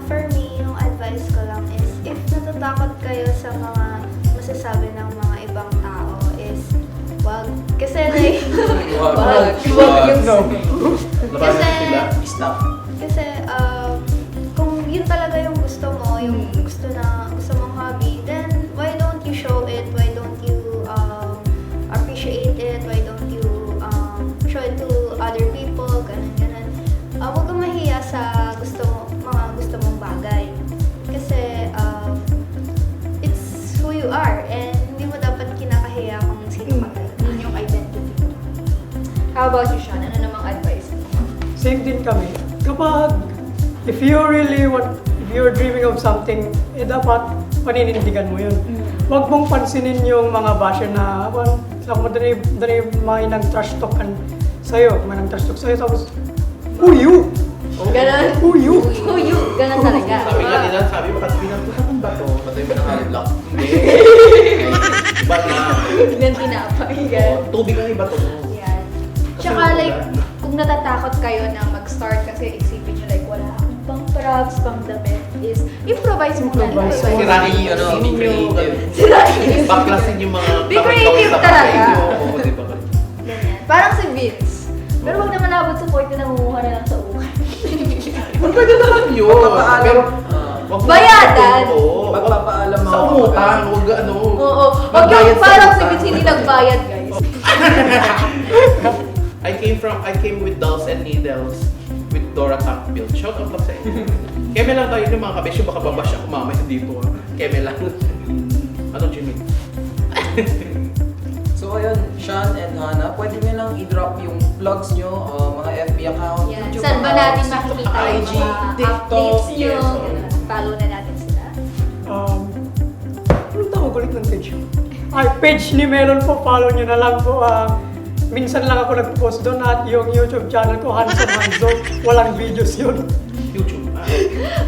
For me, yung advice ko lang is, if natatakot kayo sa mga masasabi ng mga ibang tao is, wag. Kasi like, Wag. Wag. Labanan sila. Stop. Kasi kung yun talaga yung gusto mo, yung gusto mong hobby, then why don't you show it? Why don't you appreciate it? Why don't you show it to other people? Ganun. Huwag kang mahiya sa mga gusto mong bagay. Kasi it's who you are and hindi mo dapat kinakahiya kung sino ka. Yun yung identity. How about you, Sean? Ano namang advice mo? Same din kami. Kapag, if you're dreaming of something, dapat paninindigan mo yun. Huwag mong pansinin yung mga basher na, dari may nag-trash talkan sa'yo, tapos, who you? Ganon. Who you? Who you? Ganon talaga. Sabi nga nila, bakit pinagtutukan ba to? Patay mo na kaliblock. Hindi. Iba na. Ganun tinapay. Ganon. Tubig ang iba to. Yan. Tsaka Kasi like, wala. kung natatakot kayo na mag-start kasi isipin nyo like wala akong pang props, pang damit is improvise mo na. Improvise. Sirain Be yung creative. Sirain. Baklasin yung mga Be creative sa talaga. bahay nyo. Oo, di ba? Ganyan. Parang si Vince. Pero wag naman abot sa point na nangunguha na lang sa ukan. Pwede naman yun. Magpapaalam. Pero, wag mo- Bayadan. Oo. Magpapaalam mga Sa umutang, huwag ano. Oo. Wag magbayad yung sa parang si utang. Vince hindi nagbayad, guys. I came with dolls and needles with Dora Tankbill. Shout out lang sa inyo. Keme lang tayo ng mga kabesyo, baka babash ako mamaya dito. Keme lang. Ano, Jimmy? So ayun, Sean and Hannah, pwede nyo lang i-drop yung plugs nyo, mga FB account, Yan. YouTube Saan ba account, natin makikita yung IG, mga TikTok, updates nyo? yes, oo. Ganun. Follow na natin sila. Anong tawag ulit ng page? Ay, page ni Melon po, follow nyo na lang po. Minsan lang ako nag-post doon at yung YouTube channel ko, Handsome Hanzo, walang videos yun. YouTube.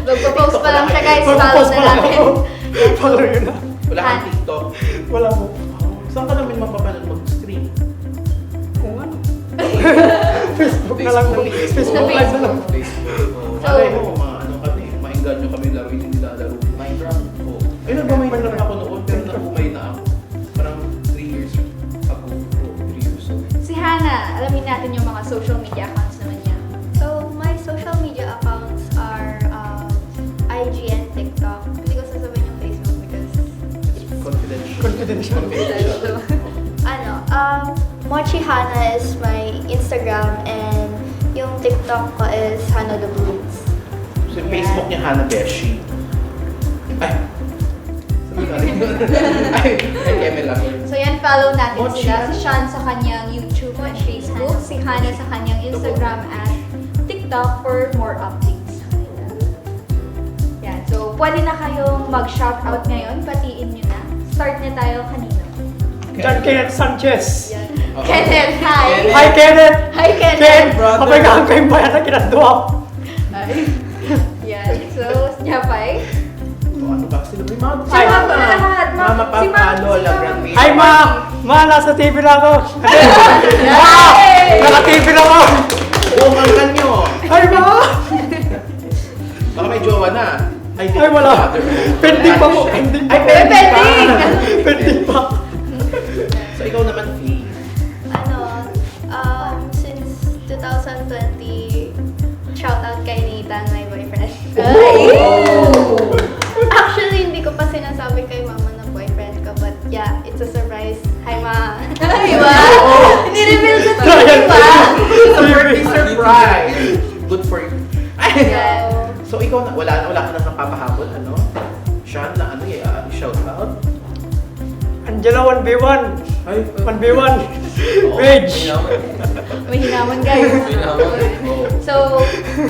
Magpo-post pa lang siya, guys. Follow Magpo-post na pa lang natin. ako. Follow yun na. Wala kang TikTok. Wala po. Saan ka namin mapapanood mag-stream? Kung ano. Facebook na lang. Facebook. Facebook Sa Live na lang. Facebook. Malay mo, mainggan nyo kami laro Confidential. Mochi Hana is my Instagram and yung TikTok ko is Hana the Blooms. So, yung Facebook niya, Hana Beshi. Ay! Sorry. Ay, Emil lang. So yan, follow natin Mochi. sila. Si Sean sa kanyang YouTube at Facebook. Si Hana sa kanyang Instagram at TikTok for more updates. Yan. So, pwede na kayong mag-shoutout ngayon. Batiin nyo na. Start na tayo kanina. John Kenneth Sanchez. Yan. Kenneth, hi! Hi, Kenneth! Hi, Kenneth! Ken! brother. Kapagaan ko yung bayan na kinadua. Hi. Yan. So, Japay. O, ano ba? Sila may mga Hi. Mama lahat. Mama, Si Papa, Ma'am- Lola, si Ma'am- Grandma. Hi, Ma! Ma, nasa TV na ako. Ma! Yay! Naka-TV na ako. Oo, ang kanyo. Hi, Ma! Baka may jowa na. Ay, wala. Pending pa po. Pending pa Ay, po. pending! Pending pa. So, ikaw naman, Fee. Since 2020, shout out kay Nathan, my boyfriend. Oh! Actually, hindi ko pa sinasabi kay mama na boyfriend ko, but yeah, it's a surprise. Hi, Ma. Di ba? Ni-reveal sa TV, di ba? It's a birthday surprise. Good for you. Ay! Yan. So, ikaw na, wala ka nang napapahabol, ano? Sean, na ano shout out? Angela 1v1. Ay, 1v1. Rage. May hinaman, guys. Oh. So,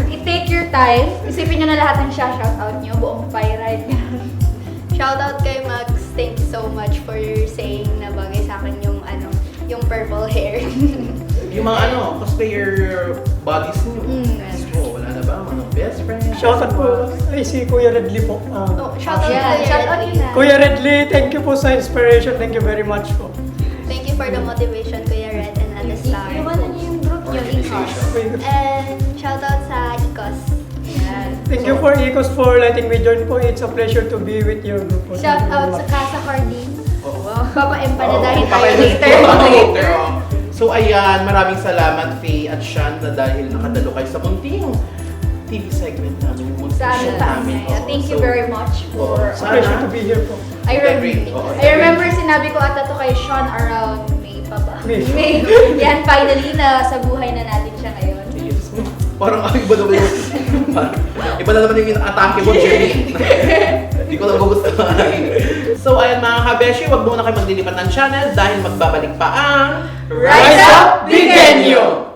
i-take your time. Isipin nyo na lahat ng shoutout nyo, buong pyrite. Shout out kay Max. Thank you so much for saying na bagay sa akin yung yung purple hair. Yung mga cosplayer bodies niyo. Oh, wala na ba? Mga best friend? Shoutout po ay si Kuya Redley po. Oh, shout out Yan, to shout out yun na. Kuya Redley, thank you po sa inspiration. Thank you very much po. Thank you for the motivation, Kuya Red and Ate Star. Iwanan niyo yung group nyo, Ecos. And shout out sa Icos. Yan. Thank you for Ecos for letting me join po. It's a pleasure to be with your group po. Shout out sa Casa Cardin. Oo. Wow, papa-empa na Oo, dahil tayo papayag later. later. So ayan, maraming salamat Faye at Sean na dahil nakadalo kayo sa munting TV segment namin. Yung munting Sa show ano pa. namin. Thank you So, very much for... It's a pleasure to be here po. I remember sinabi ko ata to kay Sean around May pa ba? May. May. Yan, finally na sa buhay na natin siya ngayon. Yes. Parang iba naman yung... iba na naman yung atake mo, Jerry. Hindi ko lang magustuhan. So ayan mga kabeshi, wag muna kayo maglilipat ng channel dahil magbabalik pa ang Rise Up Bigenyo!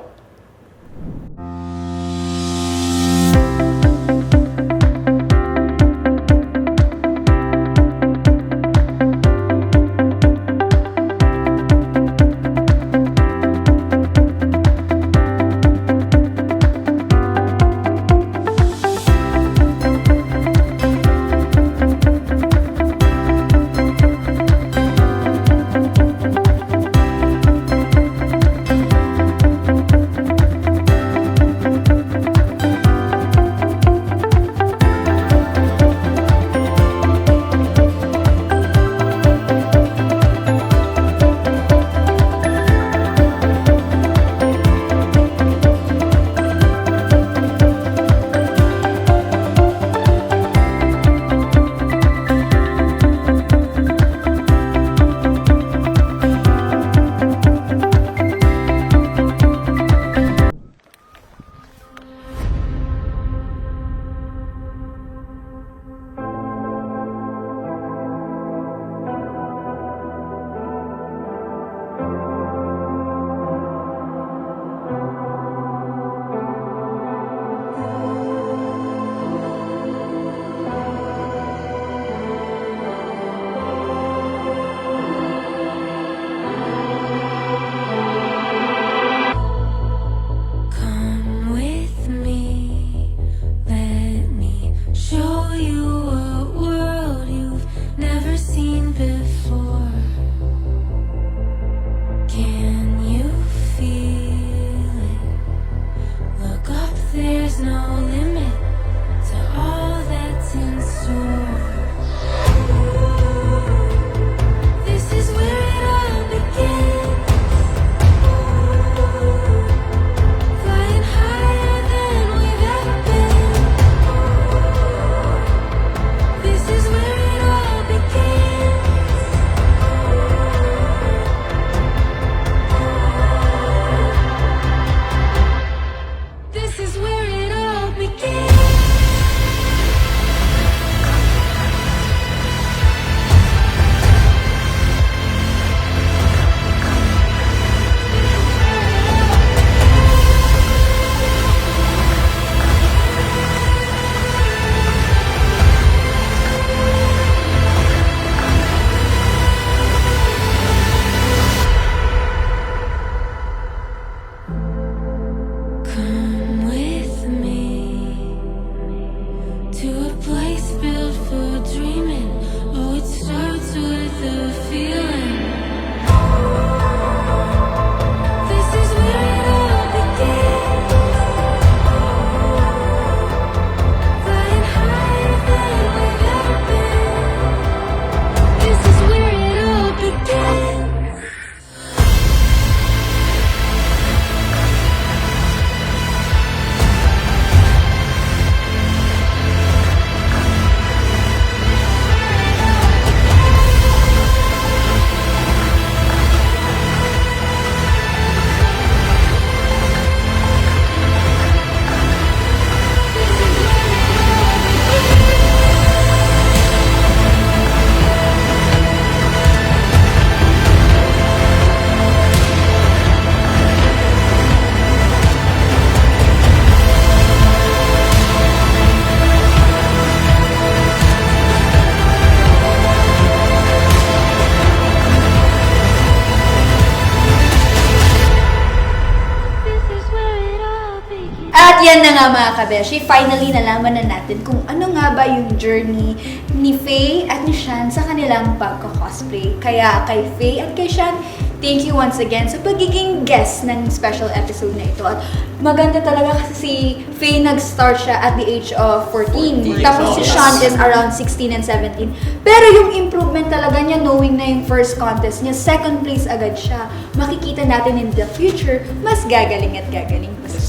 nga mga kabeshi, finally nalaman na natin kung ano nga ba yung journey ni Faye at ni Shan sa kanilang pagka-cosplay. Kaya kay Faye at kay Shan, thank you once again sa pagiging guest ng special episode na ito. At maganda talaga kasi si Faye nag-start siya at the age of 14. Tapos si Shan is around 16 and 17. Pero yung improvement talaga niya, knowing na yung first contest niya, second place agad siya. Makikita natin in the future, mas gagaling at gagaling pa siya.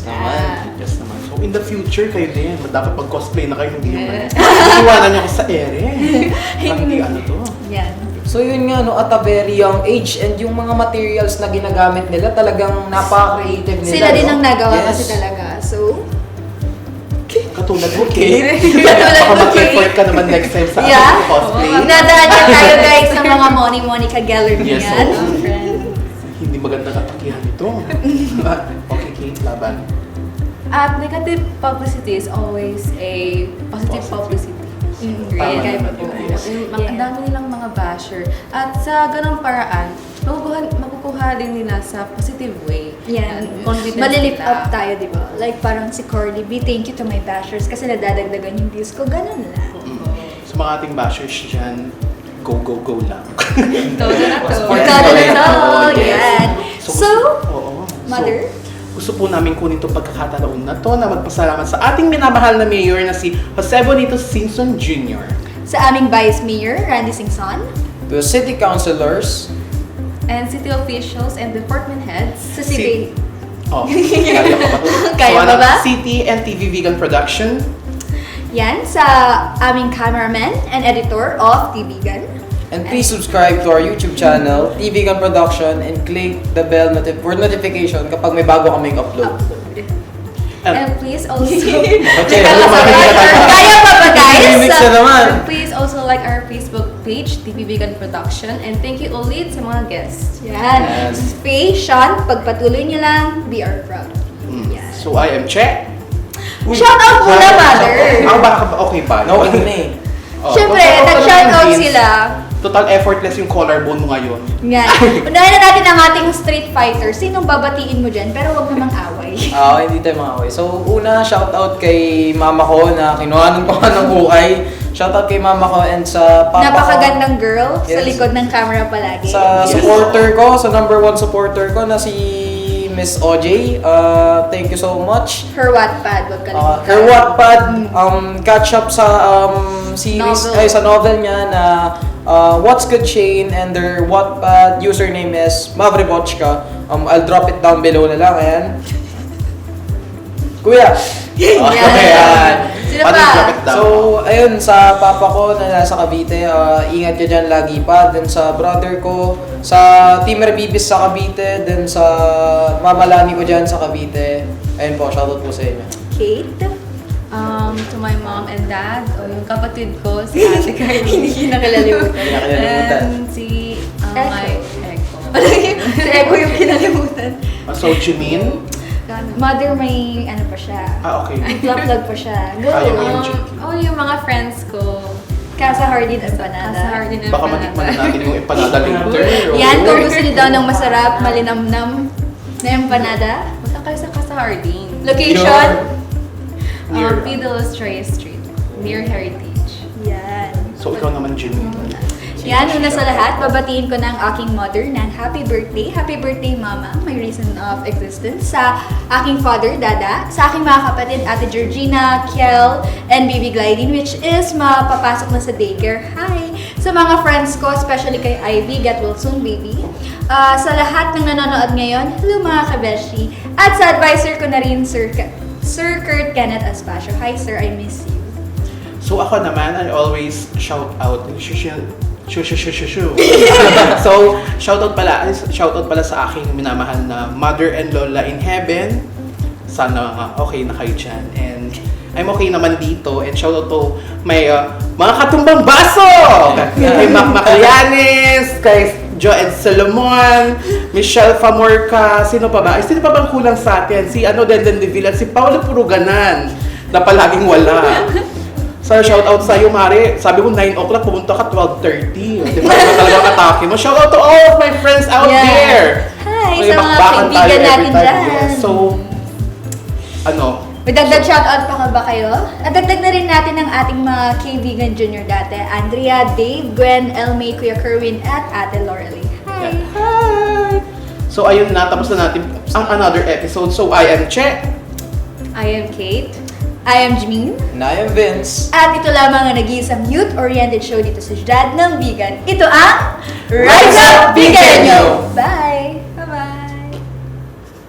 Yes naman. So in the future, kayo din. Dapat pag-cosplay na kayo, hindi yung iwanan niyo ako sa ere. Hindi ano to. Yan. So yun nga, no, at a very young age and yung mga materials na ginagamit nila talagang napaka-creative nila. Sila din no? ang nagawa Yes. kasi talaga. So, Katulad mo, Kate. Baka mag-effort ka naman next time sa yeah. ating cosplay. Nadaan niya tayo guys sa mga Monica Gallery Yes, yan. oo. Hindi maganda katakihan ito. Okay, Kate, laban. At negative publicity is always a positive publicity. Tama Kaya naman po. yun. Ang dami nilang mga basher. At sa ganong paraan, makukuha din nila sa positive way. Yan. Confidence Malilift nila. up tayo, di ba? Like parang si Cardi B, thank you to my bashers kasi nadadagdagan yung views ko. Ganun lang. Sa mga ating bashers dyan, go, go, go lang. Todo na to. Support Todo na ulit. to. Oo, yes. Yan. So, oo. Mother? Gusto po namin kunin itong pagkakataon na to na magpasalamat sa ating minamahal na mayor na si Jose Bonito Simpson Jr. Sa aming Vice Mayor, Randy Singson. To city councilors, And city officials and department heads. Sa City. Oh, kaya pa ba ito? Kaya pa ba? City and TV Vegan Production. Yan. Sa aming cameraman and editor of TV Gan. and please subscribe to our YouTube channel, TV Gun Production, and click the bell for notification kapag may bago kaming upload. And please also Okay, Kaya pa ba guys? Mix na naman. please also like our Facebook page, TV Vegan Production, and thank you ulit sa mga guests. Yan. Faye, Sean, pagpatuloy niyo lang, be our proud. Yan. So I am Che. Shout out muna, Mother! Ako ba? Okay ba? No, ano na eh. Oh, Siyempre, total nag-shout out means, sila. Total effortless yung collarbone mo ngayon. Yan. Unahin na natin ang ating Street Fighter. Sinong babatiin mo dyan? Pero wag namang away. Hindi tayo makaway. So, una, shoutout kay mama ko na kinuha ng pangalan ng buhay. Shoutout kay mama ko and sa papa ko. Napakagandang girl sa Yes. likod ng camera palagi. Sa supporter ko, sa number 1 supporter ko na si Miss OJ. Thank you so much. Her Wattpad, wag kalimutan. Her Wattpad, catch up sa series, Novel. ay sa novel niya na What's Good Shane, and their Wattpad username is Mavribochka. I'll drop it down below na lang, ayan. Kuya! Yan. Sino Paano pa? drop it down? So, ayun, sa papa ko na nasa Cavite, ingat ka dyan lagi pa. Then sa brother ko, sa Team Rebibis sa Cavite, then sa mama Lani ko dyan sa Cavite. Ayun po, shoutout po sa inyo. Kate? To my mom and dad, o yung kapatid ko, si Ate Carly. Hindi nakalimutan. Hindi nakalimutan. And si my echo. Si Ego yung kinalimutan. So, Jimin? Mother, may ano pa siya. Okay. Vlog pa siya. Go! Kaya mo yun. Yung mga friends ko. Casa Hardin Empanada. Casa Hardin and Baka matikman na natin yung empanada later. Yan, kung gusto niyo daw ng masarap, malinamnam na empanada. Punta kayo sa Casa Hardin. Location? Near. Pidelos Reyes Street. Near Heritage. Yan. So, ikaw naman, Jimin. Yan, una sa lahat, babatiin ko ng aking mother ng happy birthday. Happy birthday, Mama. My reason of existence. Sa aking father, Dada. Sa aking mga kapatid, Ate Georgina, Kiel, and Baby Gliding, which is mapapasok na sa daycare. Hi! Sa mga friends ko, especially kay Ivy, get well soon, baby. Sa lahat ng nanonood ngayon, hello mga kabeshi. At sa advisor ko na rin, Sir Kurt Kenneth Aspacio. Hi, sir. I miss you. So ako naman, I always shout out. So, shoutout pala sa aking minamahal na mother and lola in heaven. Sana okay na kayo dyan. And I'm okay naman dito. And shoutout to may mga katumbang baso! Kay Mac Maclianes, kay Joed Solomon, Michelle Famorca, sino pa ba? Ay, sino pa bang kulang sa atin? Si Denden de Villa, si Paolo Puruganan, na palaging wala. So, shout out sa iyo, Mari. Sabi ko 9 o'clock, pumunta ka 12:30. Di ba? Ito talagang atake mo. Shout out to all of my friends out Yeah. there. Hi, May sa mga bakbakan tayo kaibigan every natin time. dyan. Yes. So, May dagdag shoutout pa nga ba kayo? At dagdag na rin natin ang ating mga K-Vegan Junior dati. Andrea, Dave, Gwen, Elmay, Kuya Kerwin, at Ate Lorelie. Hi! Hi! So ayun na, tapos na natin ang another episode. So I am Che. I am Kate. I am Jimine. And I am Vince. At ito lamang ang nag-iisang youth-oriented show dito sa Siyudad ng Vegan. Ito ang Rise Up Veganyo! Bye!